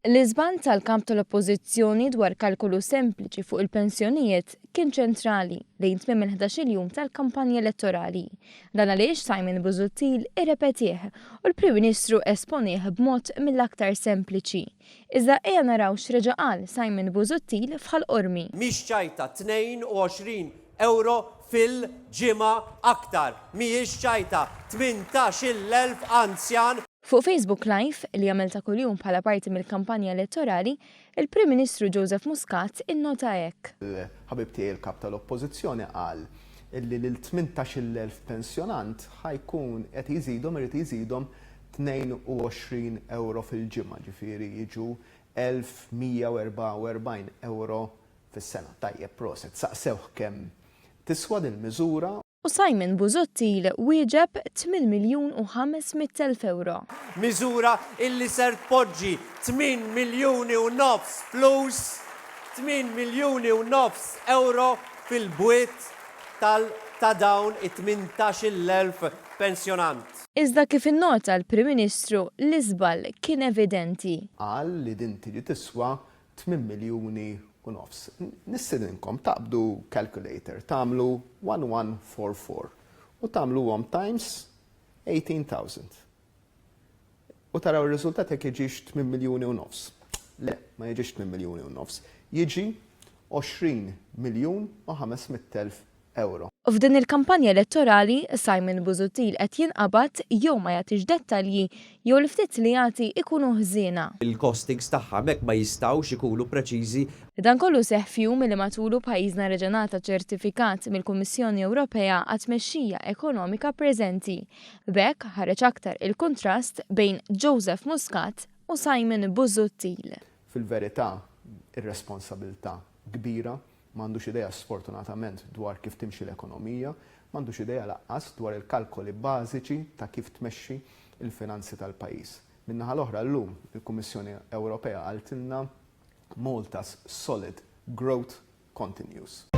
L-iżball tal-Kap tal-Oppożizzjoni dwar kalkolu sempliċi fuq il-pensjonijiet kien ċentrali lejn tmiem il-ħdax il-jum tal-kampanja elettorali. Dan għaliex Busuttil irrepetih u l-Prim Ministru esponih b'mod mill-aktar sempliċi. Iżda ejja naraw x'reġa' qal Busuttil f'ħal-qormi. Mhix ċajta 22 euro fil-ġimgħa aktar. Mhijiex ċajta 18,000 anzjan. Fuq Facebook Live li jagħmel ta' kuljum bħala parti mill-kampanja elettorali, il-Prim Ministru Joseph Muscat innota hekk. Il-ħabib tiegħi il-Kap tal-Oppożizzjoni qal li l-18,000 pensjonant ħajkun qed irid iżidhom 22 euro fil-ġimgħa, ġifieri jiġu 1,144 euro fis-sena. Tajjeb proset, saqsewh kemm tiswa din miżura. U Busuttil wieġeb 8,500,000 euro. Miżura illi ser tpoġġi 8,5 miljuni flus, 8,5 miljuni euro fil-bwiet ta' dawn it-18,000 pensjonant. Iżda kif innota l-Prim Ministru l-iżball kien evidenti. Qal li din tiġi tiswa 8 miljuni. Nistidinkom taqbdu calculator, tagħmlu 1144 u tagħmluhom times 18,000. U taraw ir-riżultat jekk jiġix 8 miljuni u nofs. Le, ma jiġix 8 miljuni u nofs. Jiġi 20,500,000 euro. U f'din il-kampanja elettorali, Busuttil qed jinqabad jew ma jagħtix dettalji jew l-ftit li jagħti ikunu ħżiena. Il-costings tagħha hekk ma jistgħux ikunu preċiżi. Dan kollu seħħ fjum li matulu pajjiżna reġenata ċertifikat mill-Kummissjoni Ewropea għat-tmexxija ekonomika preżenti. B'hekk ħareġ aktar il-kontrast bejn Joseph Muscat u Busuttil. Fil-verità, ir-responsabilità kbira. M'għandux idea sfortunatament dwar kif timxi l-ekonomija, m'għandux idea laqqas dwar il-kalkoli bażiċi ta' kif tmexxi il-finanzi tal-pajjiż. Min-naħa l-oħra llum il-Kummissjoni Ewropea qaltilna Malta's solid growth continues.